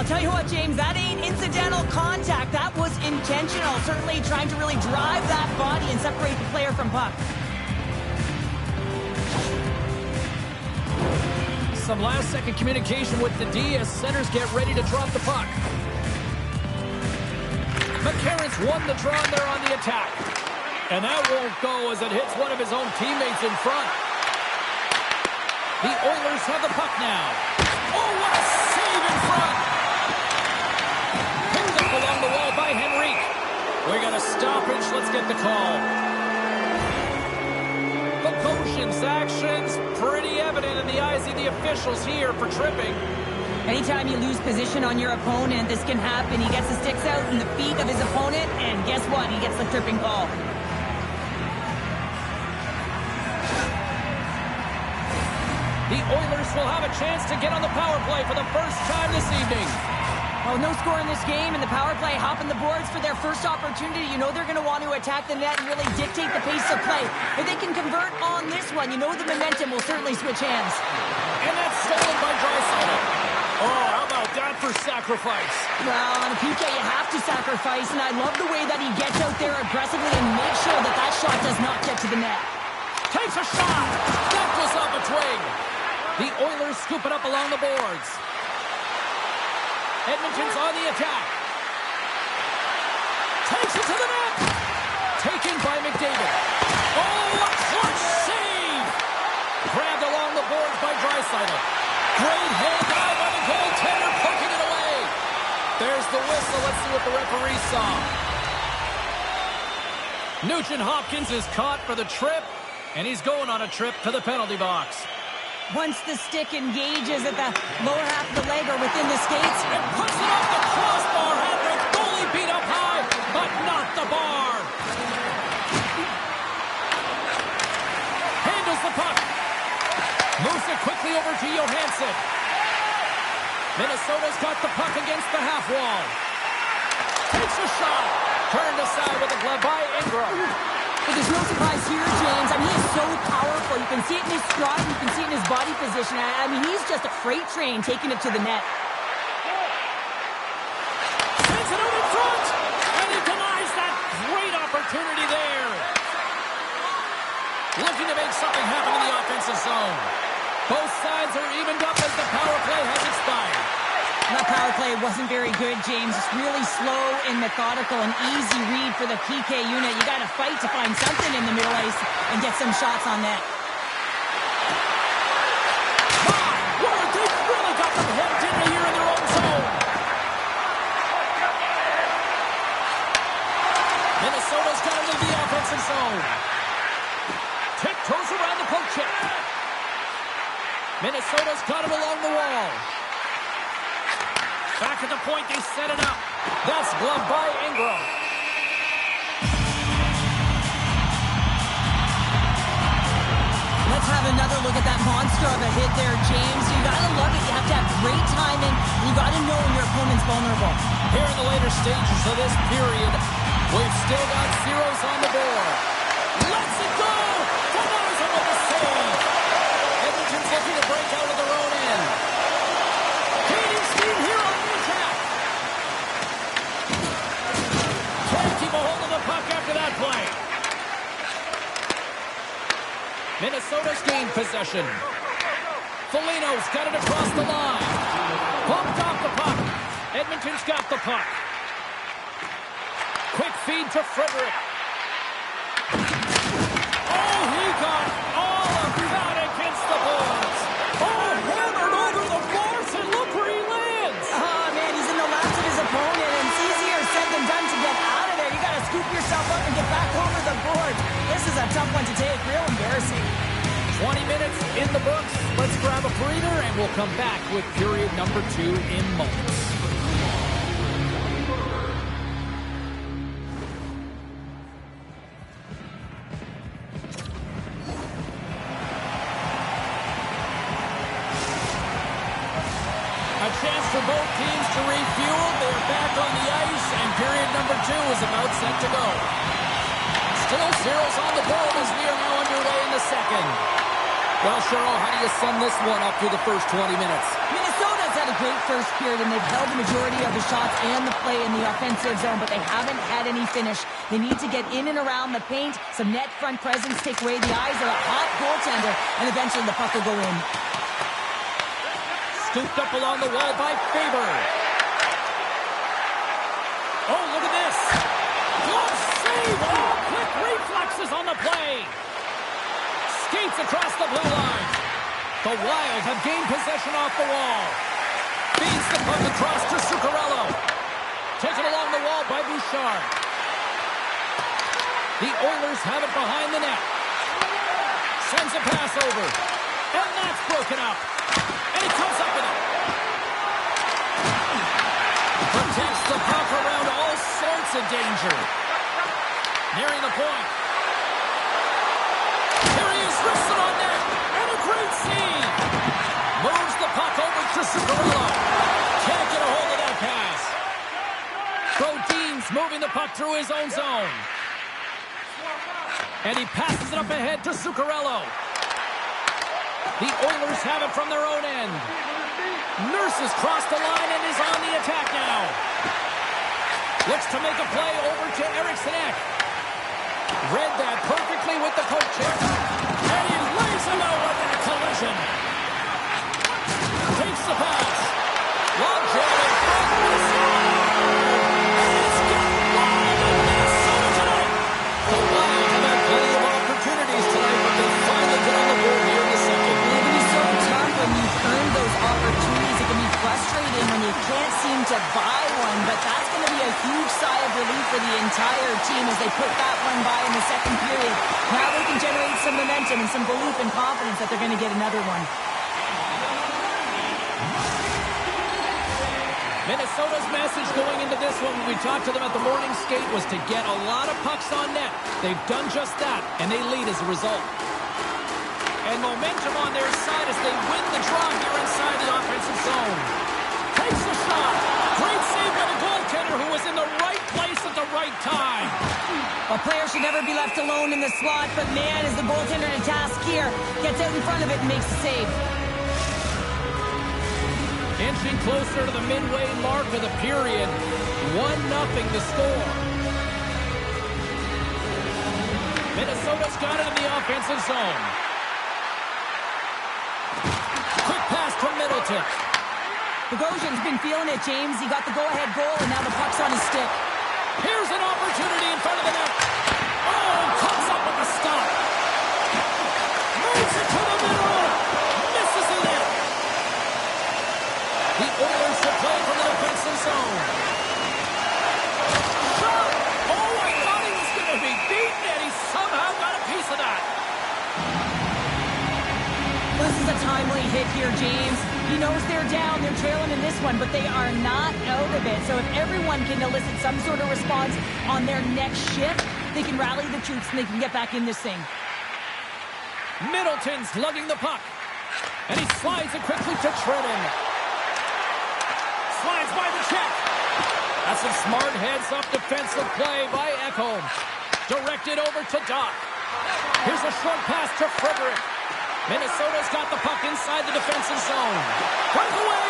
I'll tell you what, James, that ain't incidental contact. That was intentional. Certainly trying to really drive that body and separate the player from puck. Some last-second communication with the D as centers get ready to drop the puck. McCarron's won the draw and they're on the attack. And that won't go as it hits one of his own teammates in front. The Oilers have the puck now. Oh, what a save in front! Picked up along the wall by Henrique. We got a stoppage. Let's get the call. Bogosian's actions pretty evident in the eyes of the officials here for tripping. Anytime you lose position on your opponent, this can happen. He gets the sticks out in the feet of his opponent, and guess what? He gets the tripping call. The Oilers will have a chance to get on the power play for the first time this evening. Oh, no score in this game, and the power play hopping the boards for their first opportunity. You know they're going to want to attack the net and really dictate the pace of play. If they can convert on this one, you know the momentum will certainly switch hands. And that's stolen by Draisaitl. Oh, how about that for sacrifice? Well, on a PK, you have to sacrifice, and I love the way that he gets out there aggressively and makes sure that that shot does not get to the net. Takes a shot. That goes off a twig. The Oilers scoop it up along the boards. Edmonton's on the attack. Takes it to the net. Taken by McDavid. Oh, what a clutch save! Grabbed along the boards by Draisaitl. Great hand dive by the goaltender, poking it away. There's the whistle. Let's see what the referee saw. Nugent Hopkins is caught for the trip, and he's going on a trip to the penalty box. Once the stick engages at the lower half of the leg or within the skates, it puts it off the crossbar. Hadrick goalie beat up high, but not the bar. Handles the puck. Moves it quickly over to Johansson. Minnesota's got the puck against the half wall. Takes a shot. Turned aside with a glove by Ingram. But there's no surprise here, James. I mean, he is so powerful. You can see it in his stride. You can see it in his body position. I mean, he's just a freight train taking it to the net. Sends it out in front. And he denies that great opportunity there. Looking to make something happen in the offensive zone. Both sides are evened up as the power play has expired. That power play wasn't very good, James. It's really slow and methodical, an easy read for the PK unit. You got to fight to find something in the middle ice and get some shots on that. Wow, they've really got them hemmed in here in their own zone. Minnesota's got into the offensive zone. Tiptoes around the poke check. Minnesota's got it along the wall. Back at the point, they set it up. That's gloved by Ingram. Let's have another look at that monster of a hit there, James. You gotta love it. You have to have great timing. You gotta know when your opponent's vulnerable. Here in the later stages of this period, we've still got zeros on the board. Lets it go! Denies him with a save. Edmonton's looking to break out of their own end. Gaining steam here on the attack. Can't keep a hold of the puck after that play. Minnesota's gained possession. Foligno's got it across the line. Bumped off the puck. Edmonton's got the puck. Quick feed to Frederick. Oh, he got all of that against the boards. Oh, hammered over the boards, and look where he lands. Oh, man, he's in the laps of his opponent, and it's easier said than done to get out of there. You got to scoop yourself up and get back over the board. This is a tough one to take. Real embarrassing. 20 minutes in the books. Let's grab a breather, and we'll come back with period number 2 in moments. A chance for both teams to refuel. They're back on the ice, and period number 2 is about set to go. Still zeros on the board as we are now underway in the second. Well, Cheryl, how do you sum this one up through the first 20 minutes? Minnesota's had a great first period, and they've held the majority of the shots and the play in the offensive zone, but they haven't had any finish. They need to get in and around the paint, some net front presence, take away the eyes of a hot goaltender, and eventually the puck will go in. Scooped up along the wall by Faber. Oh, look at this. Glove save. Oh, quick reflexes on the play. Skates across the blue line. The Wild have gained possession off the wall. Feeds the puck across to Zuccarello. Taken along the wall by Bouchard. The Oilers have it behind the net. Sends a pass over. And that's broken up. And he comes up with it. Protects the puck around all sorts of danger. Nearing the point. Here he is, wristed on net. And a great save. Moves the puck over to Zuccarello. Can't get a hold of that pass. Brodin's moving the puck through his own zone. And he passes it up ahead to Zuccarello. The Oilers have it from their own end. Nurse has crossed the line and is on the attack now. Looks to make a play over to Eriksson. Read that perfectly with the poke check. And he lays him out with that collision. Takes the pass. Long jab in front. And it's got wild in Minnesota tonight. The Wild have had plenty of opportunities tonight, but they finally get on the board here in the second. It can be so tough when you've earned those opportunities. It can be frustrating when you can't seem to buy one, but that's going to be a huge sigh of relief for the entire team as they put that one by in the second period. Now they can generate some momentum and some belief and confidence that they're going to get another one. Minnesota's message going into this one when we talked to them at the morning skate was to get a lot of pucks on net. They've done just that, and they lead as a result. And momentum on their side as they win the draw here inside the offensive zone. Takes the shot. Great save by the goaltender who was in the right place at the right time. A player should never be left alone in the slot, but man, is the goaltender to task here. Gets out in front of it and makes the save. Inching closer to the midway mark of the period. 1-0 the score. Minnesota's got it in the offensive zone. Quick pass to Middleton. Bogosian's been feeling it, James. He got the go-ahead goal, and now the puck's on his stick. Here's an opportunity in front of the net. Oh, comes up with a stop. Moves it to the middle. Misses the net. The Oilers will play from the defensive zone. Shot! Oh, I thought he was going to be beaten, and he somehow got a piece of that. This is a timely hit here, James. He knows they're down, they're trailing in this one, but they are not out of it. So if everyone can elicit some sort of response on their next shift, they can rally the troops and they can get back in this thing. Middleton's lugging the puck. And he slides it quickly to Trenton. Slides by the check. That's a smart heads-up defensive play by Ekholm. Directed over to Doc. Here's a short pass to Frederick. Minnesota's got the puck inside the defensive zone. Breakaway!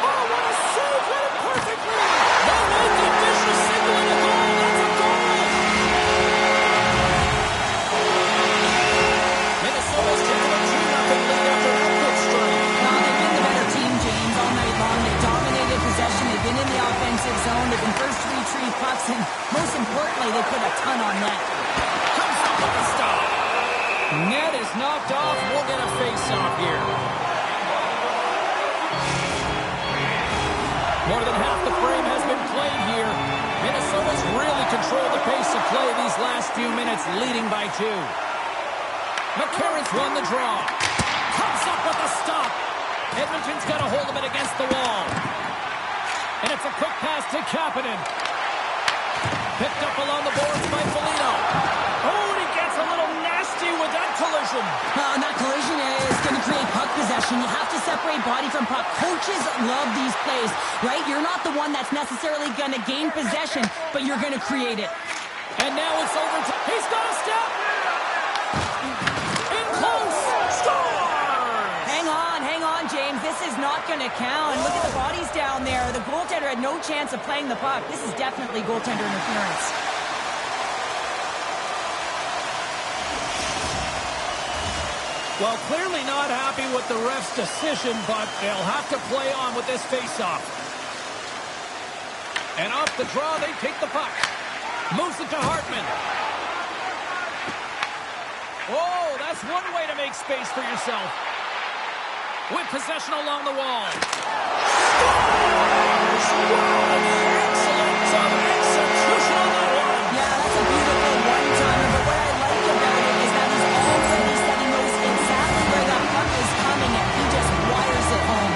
Oh, what a save! Read it perfectly! No way to dish a single in the goal. That's a goal! Minnesota's taken a 2-0 lead after that quick strike. No, they've been the better team, James, all night long. They've dominated possession. They've been in the offensive zone. They've been first to retrieve pucks, and most importantly, they put a ton on net. Comes up with a stop. Net is knocked off. We'll get a face-off here. More than half the frame has been played here. Minnesota's really controlled the pace of play these last few minutes, leading by 2. McCarron's won the draw. Comes up with a stop. Edmonton's got a hold of it against the wall. And it's a quick pass to Kapanen. Picked up along the boards by Foligno. Oh, and he gets a little nasty with that collision. That collision is going to create puck possession. You have to separate body from puck. Coaches love these plays, right? You're not the one that's necessarily going to gain possession, but you're going to create it. And now it's over to... He's got a step! In close! Scores! Hang on, James. This is not going to count. Look at the bodies down there. The goaltender had no chance of playing the puck. This is definitely goaltender interference. Well, clearly not happy with the ref's decision, but they'll have to play on with this faceoff. And off the draw, they take the puck. Moves it to Hartman. Oh, that's one way to make space for yourself. With possession along the wall. Excellent job of execution on that one. Yeah, that's a beautiful one-timer, but what I like about it is that he's already said he knows exactly where that puck is coming, and he just wires it home.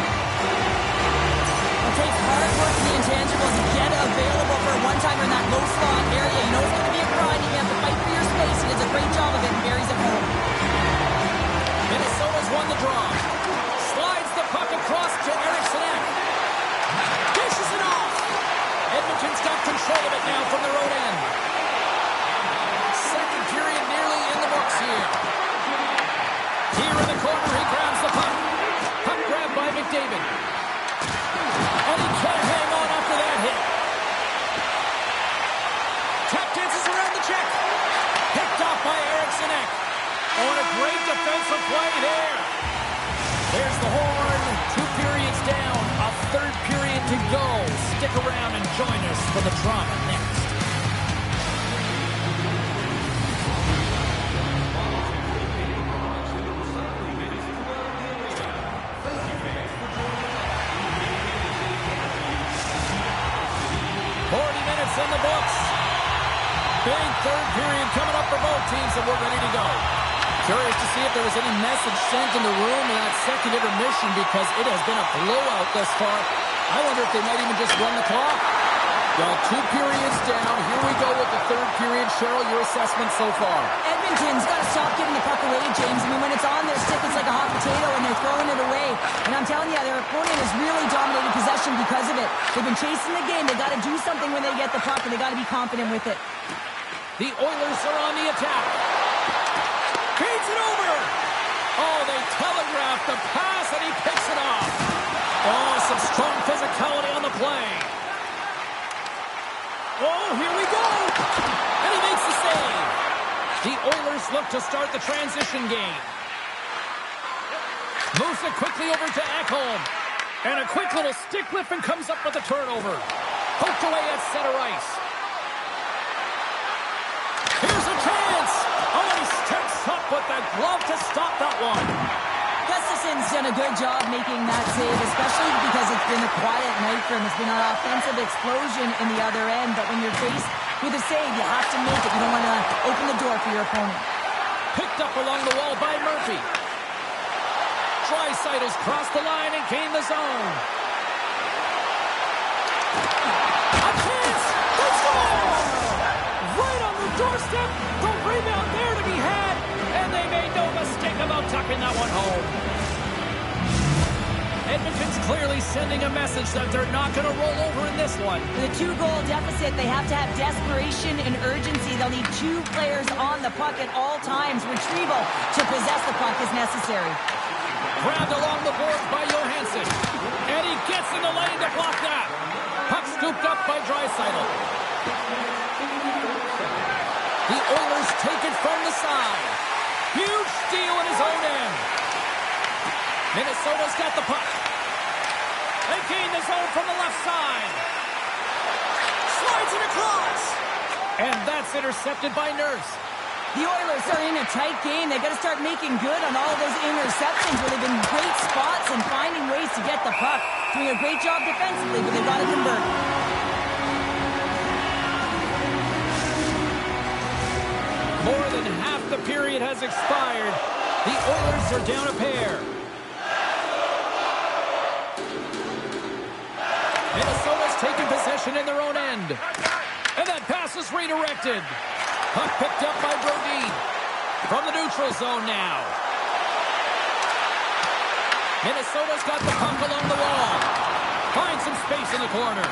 It takes hard work for the intangible to get available for a one-timer in that low slot area. You know it's going to be a grind, and you have to fight for your space. He does a great job of it and buries it home. Minnesota's won the draw. Slides the puck across to Eriksson. Dishes it off. Edmonton's got control of it now from their own end. Second period nearly in the books here. Here in the corner, he grabs the puck. Puck grabbed by McDavid. And he can't hang on after that hit. Tap dances around the check. Picked off by Eriksson. Oh, and a great defensive play there. There's the horn. 2 periods down. A third period to go. Stick around and join us for the drama next. In the books. Big third period coming up for both teams, and we're ready to go. Curious to see if there was any message sent in the room in that second intermission, because it has been a blowout thus far. I wonder if they might even just run the clock. Well, 2 periods down. Here we go with the third period. Cheryl, your assessment so far? Edmonton's got to stop giving the puck away, James. I mean, when it's on their stick, it's like a hot potato, and they're throwing it away. And I'm telling you, their opponent has really dominated possession because of it. They've been chasing the game. They got to do something when they get the puck, and they got to be confident with it. The Oilers are on the attack. Feeds it over. Oh, they telegraph the pass, and he picks it off. Oh, some strong physicality on the play. Oh, here we go. And he makes the save. The Oilers look to start the transition game. Moves it quickly over to Ekholm. And a quick little stick lift and comes up with a turnover. Poked away at center ice. Here's a chance. Oh, and he steps up with the glove to stop that one. Gustafson's done a good job making that save, especially because it's been a quiet night for him. It's been an offensive explosion in the other end, but when you're faced with a save, you have to make it. You don't want to open the door for your opponent. Picked up along the wall by Murphy. Draisaitl's crossed the line and gained the zone. A chance! They score! Right on the doorstep. The rebound there to be had, and they made no mistake about tucking that one home. Edmonton's clearly sending a message that they're not going to roll over in this one. With a 2-goal deficit, they have to have desperation and urgency. They'll need 2 players on the puck at all times. Retrieval to possess the puck is necessary. Grabbed along the boards by Johansson. And he gets in the lane to block that. Puck scooped up by Draisaitl. The Oilers take it from the side. Huge steal in his own end. Minnesota's got the puck. They gain the zone from the left side. Slides it across. And that's intercepted by Nurse. The Oilers are in a tight game. They got to start making good on all of those interceptions where they've been great spots and finding ways to get the puck. Doing a great job defensively, but they've got to convert. More than half the period has expired. The Oilers are down a pair. Minnesota's taking possession in their own end. And that pass is redirected. Puck picked up by Brodin. From the neutral zone now. Minnesota's got the puck along the wall. Finds some space in the corner.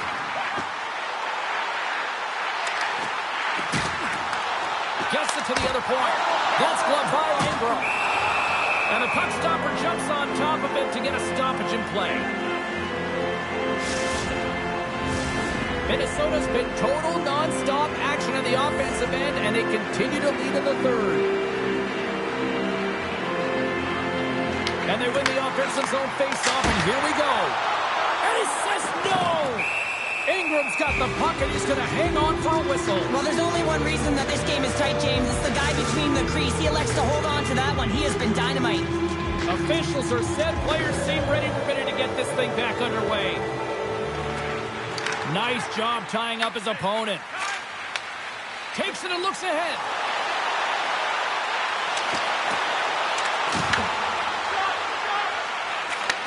Gets it to the other point. That's gloved by Ingram. And the puck stopper jumps on top of it to get a stoppage in play. Minnesota's been total non-stop action on the offensive end, and they continue to lead in the third. And they win the offensive zone face-off, and here we go. And he says no! Ingram's got the puck, and he's going to hang on for a whistle. Well, there's only one reason that this game is tight, James. It's the guy between the crease. He elects to hold on to that one. He has been dynamite. Officials are set. Players seem ready to get this thing back underway. Nice job tying up his opponent. Takes it and looks ahead.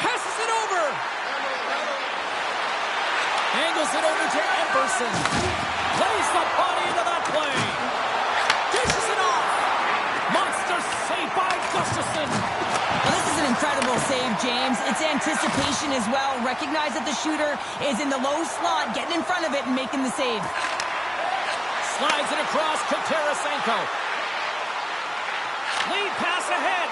Passes it over. Angles it over to Emberson. Plays the body into that play. Dishes it off. Monster save by Gustafsson. Well, this is an incredible save, James. It's anticipation as well. Recognize that the shooter is in the low slot, getting in front of it and making the save. Slides it across to Tarasenko. Lead pass ahead.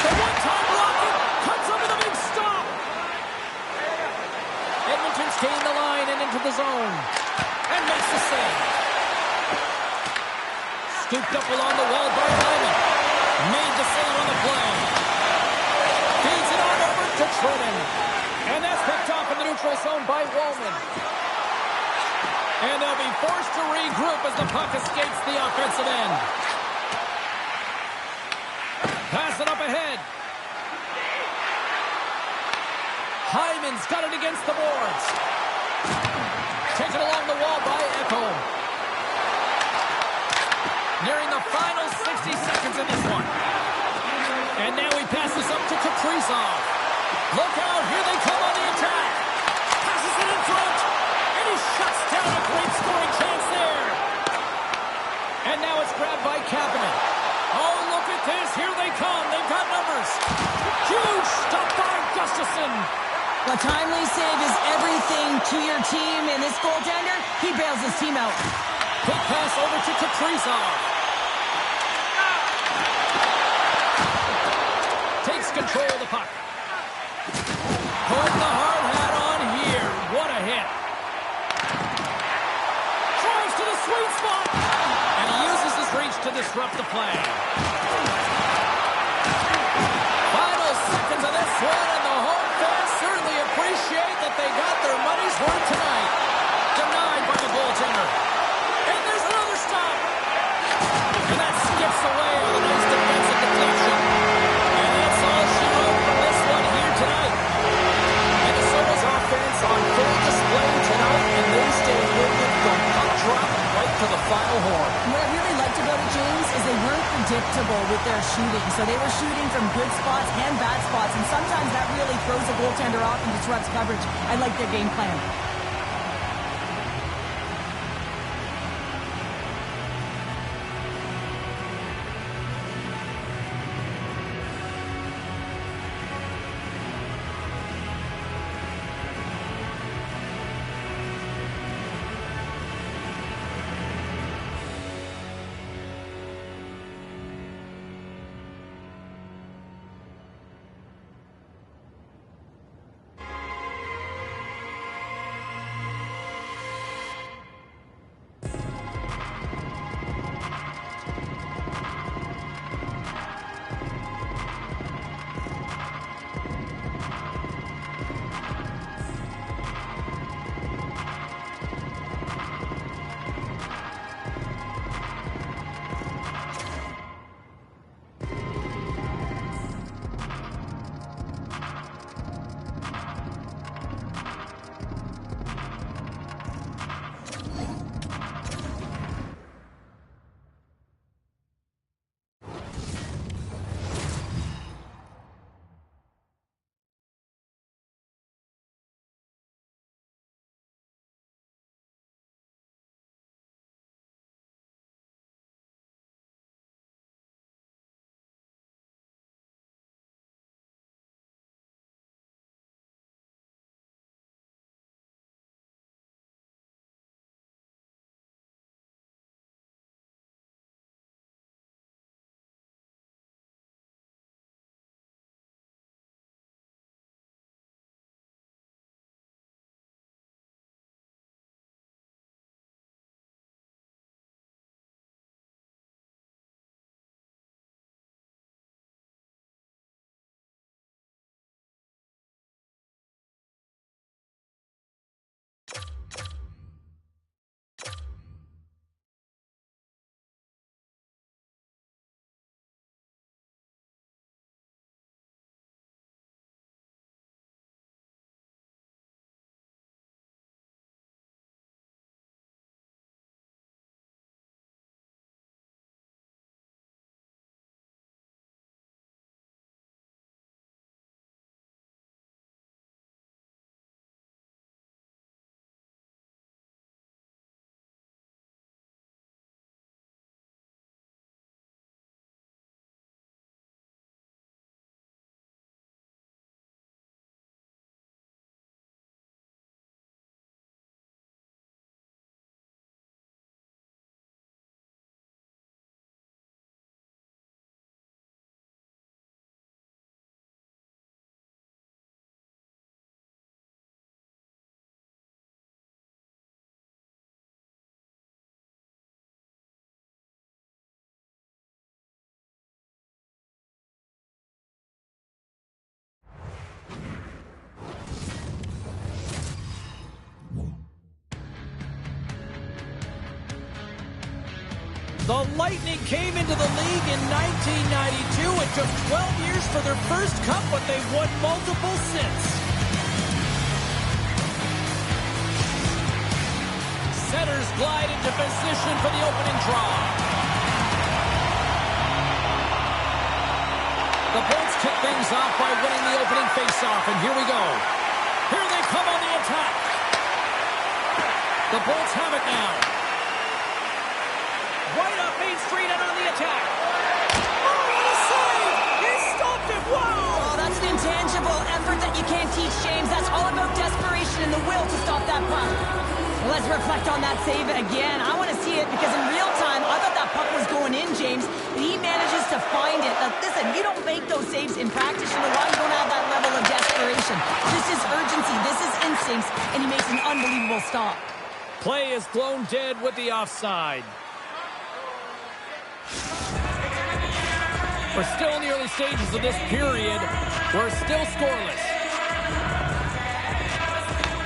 The one-time rocket cuts over the big stop. Edmonton's gained the line and into the zone. And makes the save. Scooped up along the wall by Hyman. Made the save on the play. Feeds it on over to Trennan. And that's picked off in the neutral zone by Wallman. And they'll be forced to regroup as the puck escapes the offensive end. Pass it up ahead. Hyman's got it against the boards. Taken along the wall by Ekholm. Nearing the final 60 seconds in this one. And now he passes up to Kaprizov. Look out, here they come on the attack. Passes it in front. And he shuts down a great scoring chance there. And now it's grabbed by Kapanen. Oh, look at this. Here they come. They've got numbers. Huge stop by Gustafsson. A timely save is everything to your team, and this goaltender, he bails his team out. Quick pass over to Kaprizov. Takes control of the puck. Putting the hard hat on here. What a hit. Tries to the sweet spot. And he uses his reach to disrupt the play. Final seconds of this one, and the home fans certainly appreciate that they got their money's worth tonight. Denied by the goaltender. And there's another stop. And that skips away with a nice defensive deflection. And that's all she wrote from this one here tonight. Minnesota's offense on full display tonight, and they stayed with it from puck drop right to the final horn. What I really liked about it, James, is they weren't predictable with their shooting. So they were shooting from good spots and bad spots, and sometimes that really throws the goaltender off and disrupts coverage. I like their game plan. The Lightning came into the league in 1992. It took 12 years for their first cup, but they've won multiple since. Centers glide into position for the opening draw. The Bolts kick things off by winning the opening faceoff, and here we go. Here they come on the attack. The Bolts have it now. Right up Main Street and on the attack. Oh, what a save! He stopped it! Wow! Oh, that's an intangible effort that you can't teach, James. That's all about desperation and the will to stop that puck. Well, let's reflect on that save again. I want to see it because in real time, I thought that puck was going in, James. He manages to find it. Now, listen, you don't make those saves in practice. You know why? You don't have that level of desperation. This is urgency. This is instincts. And he makes an unbelievable stop. Play is blown dead with the offside. We're still in the early stages of this period. We're still scoreless.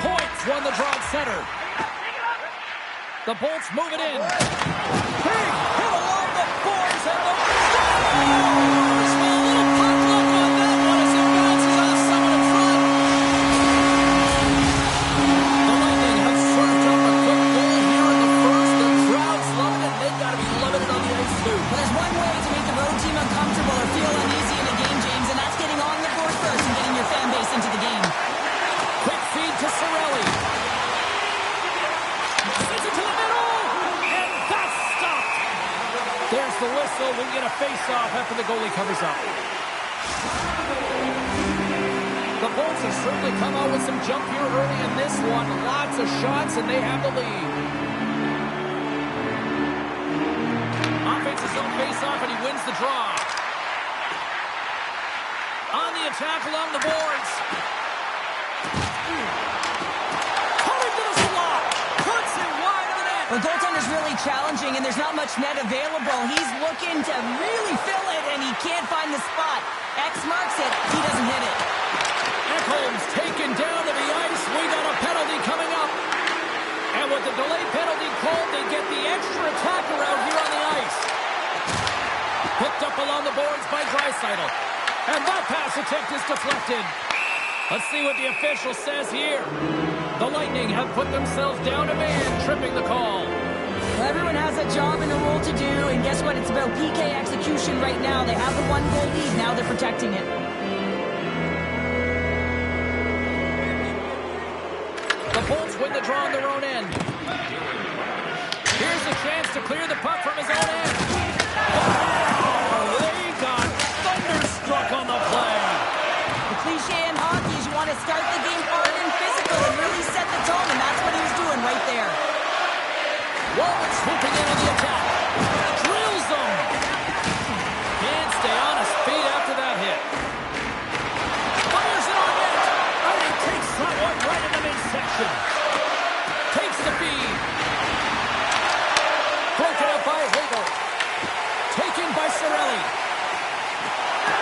Points won the draw at center. The Bolts move it in. Big hit along the boards and the scores! A little pop luck on that one as it bounces off someone in front. The Lightning have served up a quick goal here in the first. The crowd's loving it. They've got to be loving it on the ice too. But there's one way to make the road team uncomfortable or feel uneasy in a game, James, and that's getting on the board first and getting your fan base into the game. Quick feed to Cirelli. Sends it to the middle, and that's stopped. There's the whistle. We get a face-off after the goalie covers up. The Bolts have certainly come out with some jump here early in this one. Lots of shots, and they have the lead. Offense his own face-off, and he wins the draw. On the attack along the boards. Coming to the slot. Puts it wide of the net. The goaltender's really challenging, and there's not much net available. He's looking to really fill it, and he can't find the spot. X marks it. He doesn't hit it. Ekholm's taken down to the ice. We got a penalty coming up. And with the delayed penalty called, they get the extra attacker out here on the ice. Picked up along the boards by Draisaitl. And that pass attempt is deflected. Let's see what the official says here. The Lightning have put themselves down a man, tripping the call. Well, everyone has a job and a role to do, and guess what? It's about PK execution right now. They have the one-goal lead. Now they're protecting it. The Bolts win the draw on their own end. Here's a chance to clear the puck from his own end. Oh, they got thunderstruck on the play. The cliche in hockey is you want to start the game hard and physical and really set the tone, and that's what he was doing right there. Walton swooping in on the attack. Drills them. Can't stay on his feet after that hit. Fires it on net. And he takes that one right in the midsection. Takes the feed. Broken up by Hagel. Taken by Cirelli.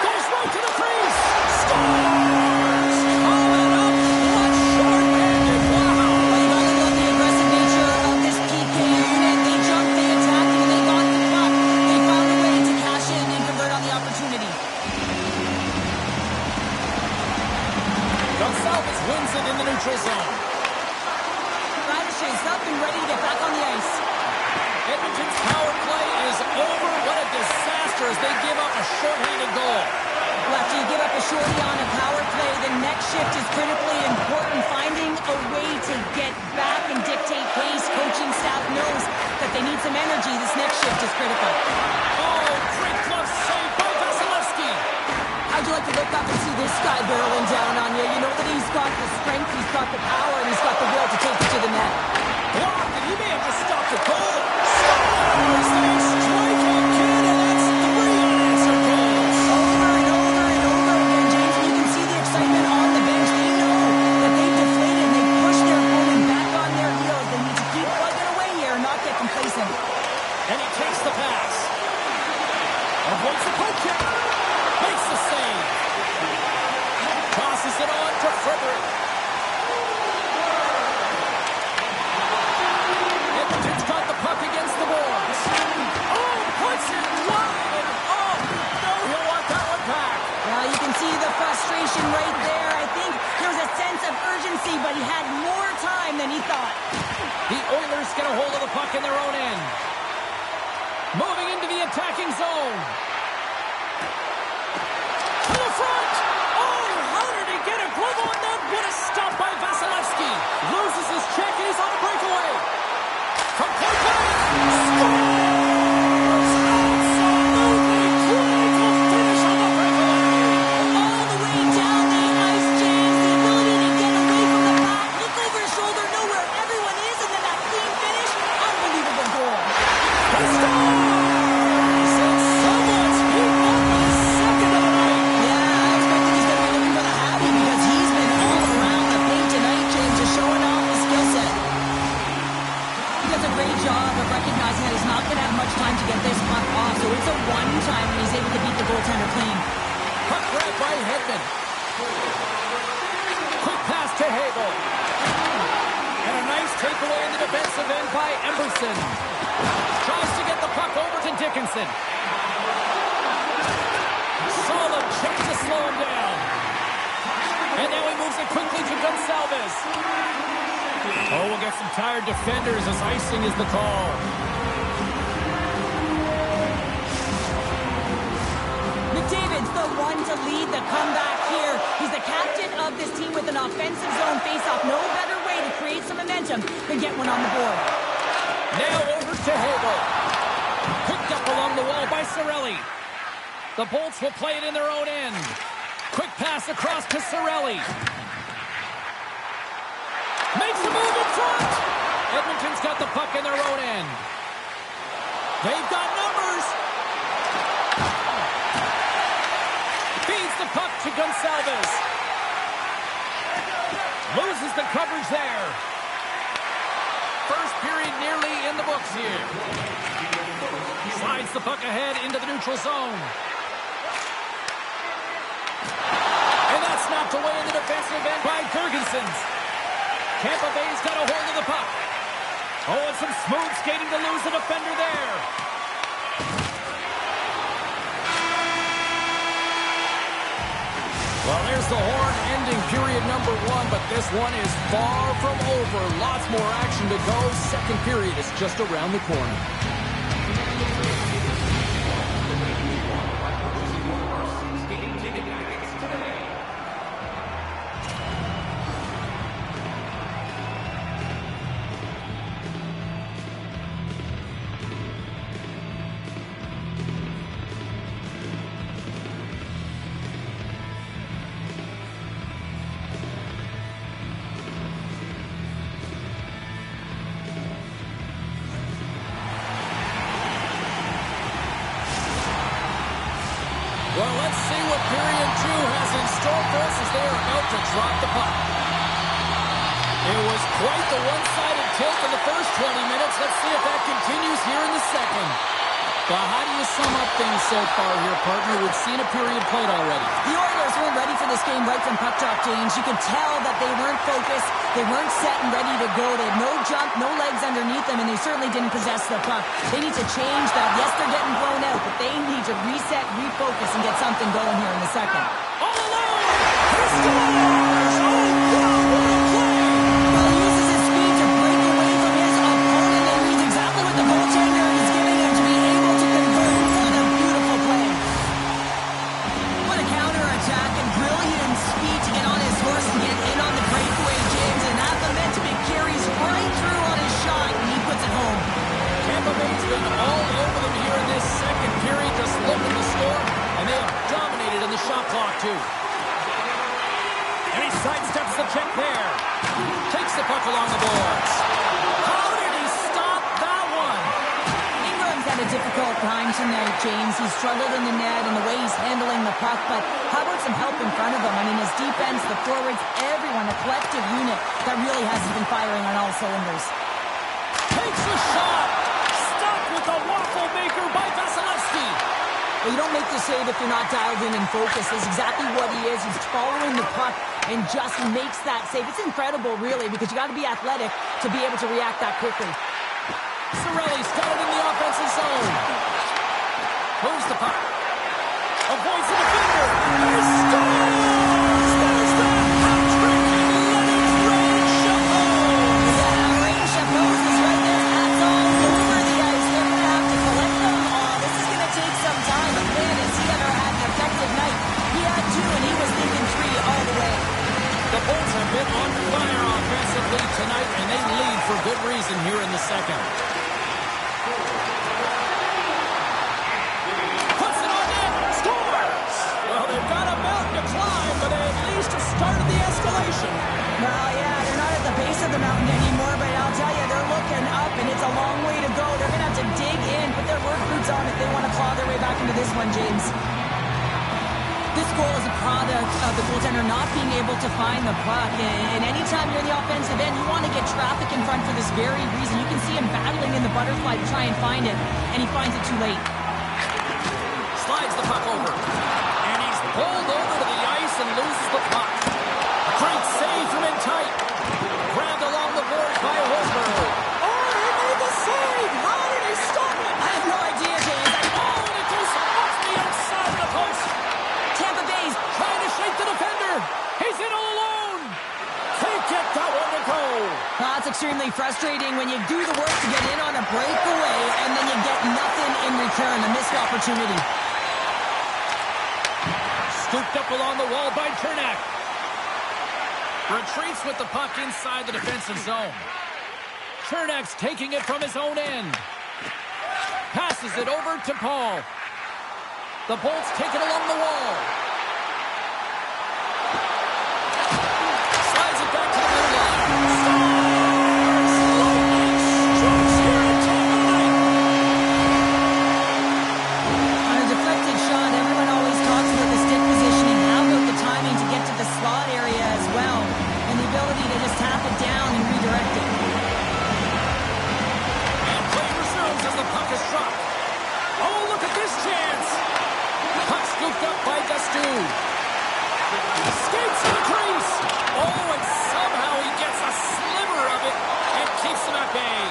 Goes right to the crease. Scores! Coming up. What short-handed. Wow. Well, you gotta love the aggressive nature of this PK unit. They jumped, they attacked, and they got the puck. They found a way to cash in and convert on the opportunity. Gonçalves wins it in the neutral zone. Radish's up and ready to get back on the ice. Edmonton's power play is over. What a disaster as they give up a shorthanded goal. Well, after you give up a shorty on a power play, the next shift is critically important. Finding a way to get back and dictate pace. Coaching staff knows that they need some energy. This next shift is critical. Oh, great glove save by Vasilevsky. How'd you like to look up and see this guy barreling down on you? You know that he's got the strength, he's got the power, and he's got the will to take it to the net. Blocked, and he may have just stopped the goal. Scores! They strike again, and that's 3 unanswered goals. Over and over and over again, James. And you can see the excitement on the bench. They know that they've deflated and they've pushed their opponent back on their heels. They need to keep plugging away here and not get complacent. And he takes the pass. Avoids the poke check. Makes the save. Tosses it on to Frederick. attacking zone. To the front. Oh, how did he get a glove on that? What a stop by Vasilevsky. Loses his check and he's on a breakaway. From point blank. Scores! Absolutely critical finish on the breakaway. All the way down the ice, James. The ability to get away from the puck, look over his shoulder, know where everyone is, and then that clean finish. Unbelievable goal. He scores! And someone's hit on the second of the night. Yeah, I expected he's going to be looking for the happy because he's been all around the paint tonight, James, just showing off his skill set. He does a great job of recognizing that he's not going to have much time to get this puck off, so it's a one-time when he's able to beat the goaltender clean. Puck grab by Hedman. Quick pass to Hagel. And a nice takeaway in the defensive end by Emberson. Tries to get the puck over to Dickinson. Solid check to slow him down. And now he moves it quickly to Gonçalves. Oh, we'll get some tired defenders as icing is the call. McDavid's the one to lead the comeback here. He's the captain of this team with an offensive zone faceoff. No better way to create some momentum than get one on the board. Now over to Hagel. Picked up along the wall by Cirelli. The Bolts will play it in their own end. Quick pass across to Cirelli. Makes a move in front. Edmonton's got the puck in their own end. They've got numbers. Feeds the puck to Gonçalves. Loses the coverage there. First period nearly in the books here. Slides the puck ahead into the neutral zone. And that's knocked away in the defensive end by Ferguson's. Tampa Bay's got a hold of the puck. Oh, and some smooth skating to lose the defender there. Well, there's the horn ending period number 1, but this one is far from over. Lots more action to go. Second period is just around the corner. Well, let's see what period 2 has in store for us as they are about to drop the puck. It was quite the one-sided tilt in the first 20 minutes. Let's see if that continues here in the second. Well, how do you sum up things so far here, partner? We've seen a period played already. The Oilers weren't ready for this game right from puck drop, James. You could tell that they weren't focused, they weren't set and ready to go. They had no jump, no legs underneath them, and they certainly didn't possess the puck. They need to change that. Yes, they're getting blown out, but they need to reset, refocus, and get something going here in the second. All alone! He scores! Oh, God, what a play! Well, he uses his speed to break away from his opponent, and he's exactly what the goaltender is giving him to be able to convert. What a beautiful play. What a counterattack and brilliant speed to get on his horse and get in on the breakaway, James. And that momentum it carries right through on his shot, and he puts it home. Tampa Bay's been all over them here in this second period. Just look at the score, and they have dominated in the shot clock, too. And he sidesteps the check there. Takes the puck along the boards. How did he stop that one? Ingram's had a difficult time tonight, James. He's struggled in the net and the way he's handling the puck, but how about some help in front of him? I mean, his defense, the forwards, everyone, a collective unit that really hasn't been firing on all cylinders. Takes a shot. Stopped with the waffle maker by Vasilevsky. Well, you don't make the save if you're not dialed in and focused. That's exactly what he is. He's following the puck and just makes that save. It's incredible, really, because you got to be athletic to be able to react that quickly. Cirelli's got it in the offensive zone. Moves the puck. Avoids the defender. He scores! There's the hat-trick in Leonard's Rain Chapeau. Yeah, Rain Chapeau is right there. Hats all over the ice. They're going to have to collect them all. This is going to one, James. This goal is a product of the goaltender not being able to find the puck. And anytime you're in the offensive end, you want to get traffic in front for this very reason. You can see him battling in the butterfly to try and find it, and he finds it too late. Slides the puck over. And he's pulled over to the ice and loses the puck. Great save from in tight. Grabbed along the boards by Holberg. Oh, he made the save! How did he stop it? I have no idea, James. Oh, and it goes off the outside of the post. Tampa Bay's Trying to shake the defender. He's in all alone. Can't get that one to go. That's extremely frustrating when you do the work to get in on a breakaway and then you get nothing in return, a missed opportunity. Scooped up along the wall by Cernak. Retreats with the puck inside the defensive zone. Cernak's taking it from his own end. Passes it over to Paul. The Bolts take it along the wall. Slides it back to the blue line. Scores! Lightning strikes here in Tampa Bay. On a deflected shot, everyone always talks about the stick positioning. How about the timing to get to the slot area as well? And the ability to just tap it down and redirect it. And play resumes as the puck is dropped. Oh, look at this chance. Puck scooped up by Gastu. Skates to the crease. Oh, and somehow he gets a sliver of it and keeps him at bay.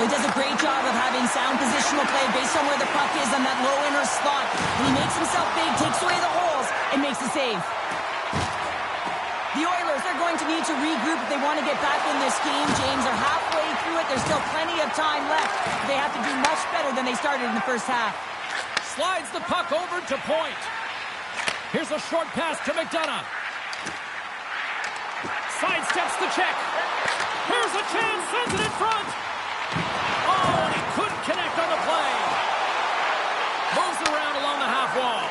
He does a great job of having sound positional play based on where the puck is on that low inner slot. And he makes himself big, takes away the holes, and makes a save. The Oilers are going to need to regroup if they want to get back in this game. James are halfway through it. There's still plenty of time left. They have to do much better than they started in the first half. Slides the puck over to Point. Here's a short pass to McDonough. Sidesteps the check. Here's a chance, sends it in front. Oh, and he couldn't connect on the play. Moves it around along the half wall.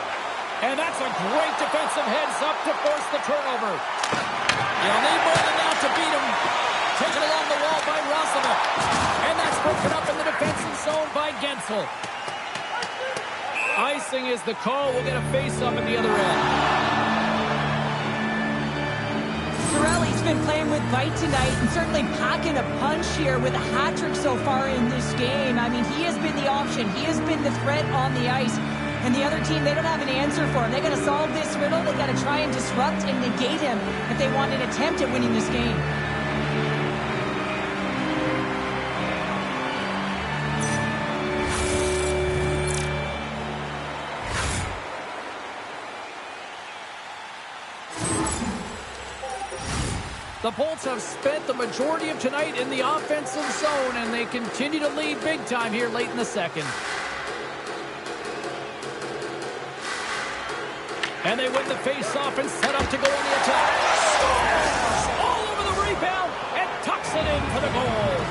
And that's a great defensive heads-up to force the turnover. You'll need more than that to beat him. Taken along the wall by Roslovic. And that's broken up in the defensive zone by Gensel. Icing is the call. We'll get a face-up at the other end. Cirelli's been playing with bite tonight and certainly packing a punch here with a hat trick so far in this game. I mean, he has been the option. He has been the threat on the ice. And the other team, they don't have an answer for him. They got to solve this riddle. They got to try and disrupt and negate him if they want an attempt at winning this game. The Bolts have spent the majority of tonight in the offensive zone, and they continue to lead big time here late in the second. And they win the face-off and set up to go on the attack. Scores! All over the rebound and tucks it in for the goal.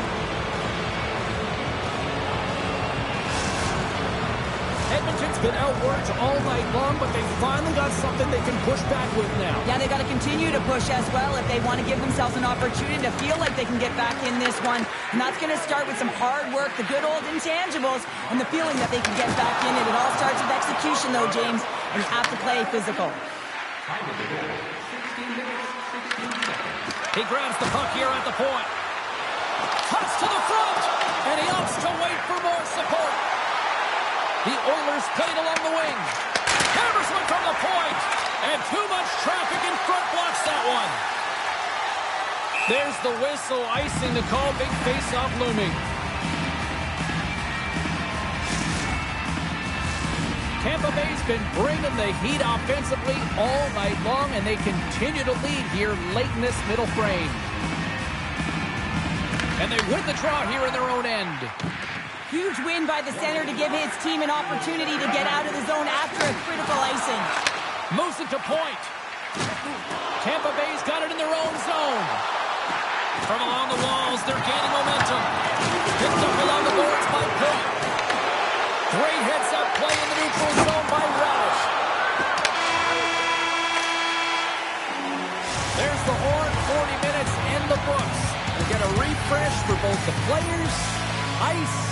Edmonton's been outworked all night long, but they finally got something they can push back with now. Yeah, they got to continue to push as well if they want to give themselves an opportunity to feel like they can get back in this one. And that's going to start with some hard work, the good old intangibles, and the feeling that they can get back in it. It all starts with execution, though, James, and you have to play physical. He grabs the puck here at the point. Toss to the front, and he opts to wait for more support. The Oilers played along the wing. Hammers one from the point. And too much traffic in front blocks that one. There's the whistle, icing the call. Big face-off looming. Tampa Bay's been bringing the heat offensively all night long, and they continue to lead here late in this middle frame. And they win the draw here in their own end. Huge win by the center to give his team an opportunity to get out of the zone after a critical icing. Moves it to point. Tampa Bay's got it in their own zone. From along the walls, they're gaining momentum. Picked up along the boards by Point. Great heads-up play in the neutral zone by Relish. There's the horn, 40 minutes in the books. We get a refresh for both the players, ice.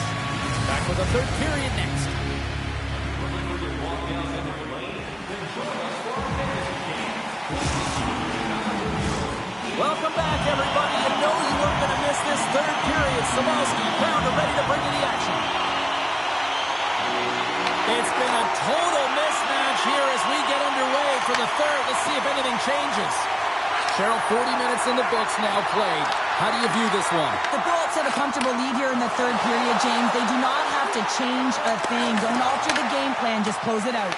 Back with the third period next. Welcome back, everybody. You know you weren't going to miss this third period. Samalski found her ready to bring you the action. It's been a total mismatch here as we get underway for the third. Let's see if anything changes. Cheryl, 40 minutes in the books now played. How do you view this one? The Bullets have a comfortable lead here in the third period, James. They do not have to change a thing. Don't alter the game plan. Just close it out.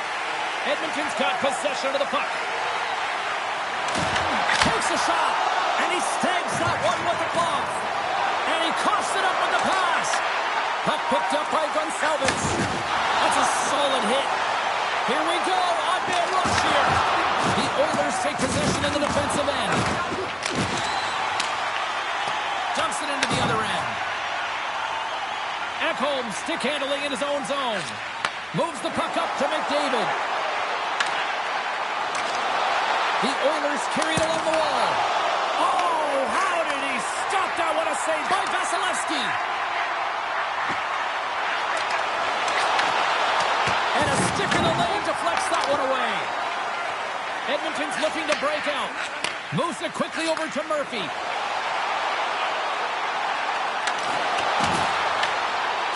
Edmonton's got possession of the puck. Takes a shot, and he snags that one with the glove. And he coughs it up with the pass. Puck picked up by Gonsalves. That's a solid hit. Here we go, on-man rush here. The Oilers take possession in the defensive end. Dumps it into the other end. Ekholm stick handling in his own zone. Moves the puck up to McDavid. The Oilers carry it along the wall. Oh, how did he stop that? What a save by Vasilevsky. And a stick in the lane deflects that one away. Edmonton's looking to break out. Moves it quickly over to Murphy.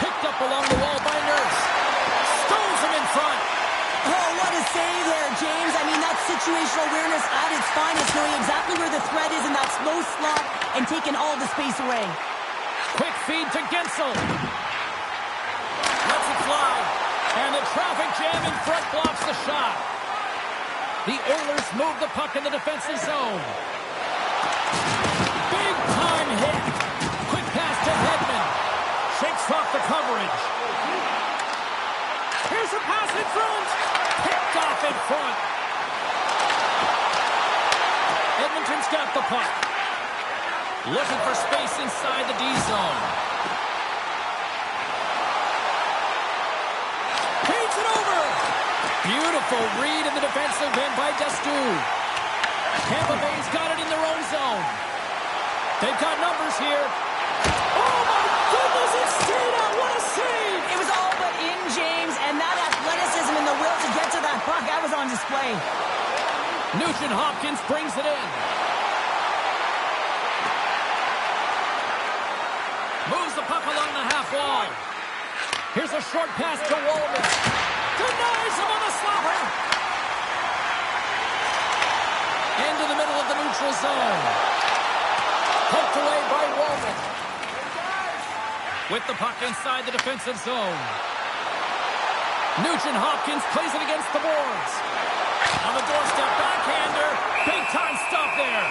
Picked up along the wall by Nurse. Stones him in front. Oh, what a save there, James. I mean, that's situational awareness at its finest, knowing exactly where the threat is in that slow slot and taking all the space away. Quick feed to Gensel. Lets it fly. And the traffic jam in front blocks the shot. The Oilers move the puck in the defensive zone. Big time hit. Quick pass to Hedman. Shakes off the coverage. Here's a pass in front. Picked off in front. Edmonton's got the puck. Looking for space inside the D zone. Paints it over. Beautiful read in the defensive end by Destu. Tampa Bay's got it in their own zone. They've got numbers here. Oh my goodness, it's stayed out. What a save. It was all but in, James, and that athleticism and the will to get to that puck, that was on display. Nugent-Hopkins brings it in. Moves the puck along the half wall. Here's a short pass to Wallman. Denies him on the slapper. Into the middle of the neutral zone. Poked away by Wallman. With the puck inside the defensive zone. Nugent-Hopkins plays it against the boards. On the doorstep, backhander. Big time stop there.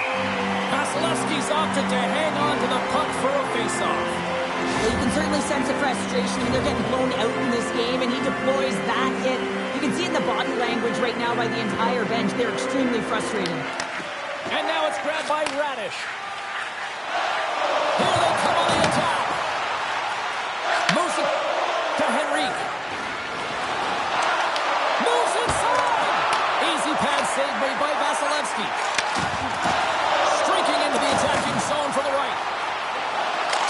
Vasilevsky's opted to hang on to the puck for a faceoff. Well, you can certainly sense the frustration. They're getting blown out in this game, and he deploys that hit. You can see it in the body language right now by the entire bench. They're extremely frustrated. And now it's grabbed by Radish. Here they come on the attack. Moves it to Henrique. Moves inside. Easy pad save made by Vasilevsky. Streaking into the attacking zone for the right.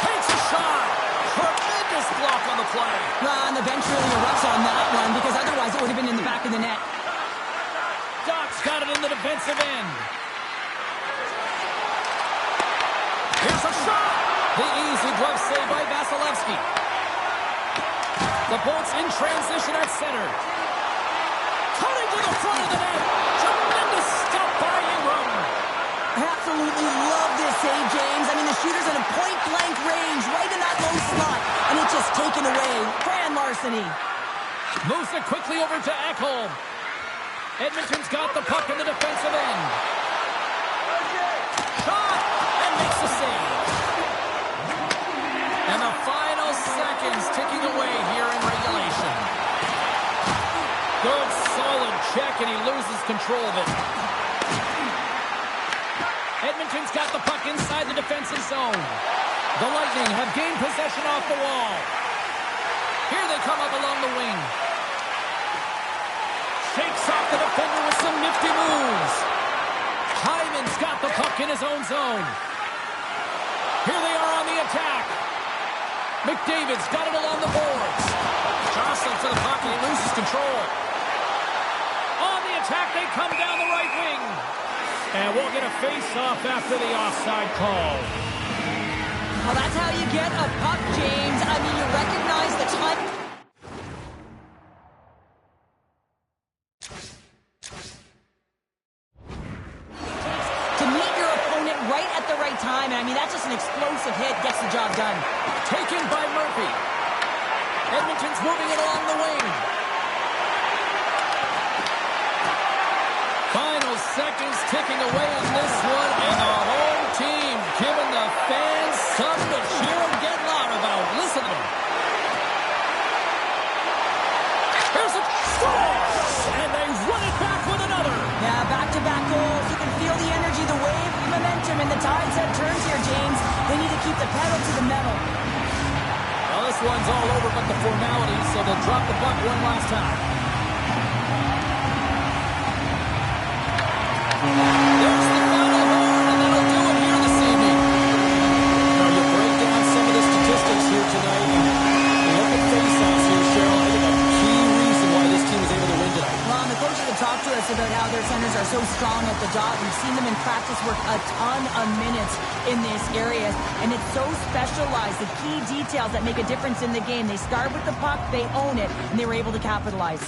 Takes a shot. Tremendous block on the play. And the bench really erupts on that one because otherwise it would have been in the back of the net. Doc's got it in the defensive end. Here's a shot. The easy glove save by Vasilevsky. The Bolts in transition at center. Cutting to the front of the net. Tremendous stop by Ingram. Absolutely love this save, James. I mean, the shooter's in a point-blank range right in that low slot, and it's just taken away. Grand larceny. Moves it quickly over to Ekholm. Edmonton's got the puck in the defensive end. Shot, and makes the save. And the final seconds ticking away here in regulation. Good, solid check, and he loses control of it. Edmonton's got the puck inside the defensive zone. The Lightning have gained possession off the wall. Here they come up along the wing. Shakes off the defender with some nifty moves. Hyman's got the puck in his own zone. Here they are on the attack. McDavid's got it along the boards. Jostling for the puck, and he loses control. attack. They come down the right wing. And we'll get a face-off after the offside call. Well, that's how you get a puck, James. I mean, you recognize the time. To meet your opponent right at the right time. And I mean, that's just an explosive hit. Gets the job done. Taken by Murphy. Edmonton's moving it along the wing. Final seconds ticking away on this one, and the home team giving the fans something to cheer and get loud about. Listen to them. Here's a score, and they run it back with another. Yeah, back-to-back goals. You can feel the energy, the wave, the momentum, and the tides have turned here, James. They need to keep the pedal to the metal. Well, this one's all over but the formalities, so they'll drop the puck one last time. There's the final horn, and that'll do it here this evening. Now, you break down some of the statistics here tonight, and look at face-offs here, Cheryl. I think a key reason why this team was able to win tonight. Well, the coaches have talked to us about how their centers are so strong at the dot. We've seen them in practice work a ton of minutes in this area, and it's so specialized, the key details that make a difference in the game. They start with the puck, they own it, and they were able to capitalize.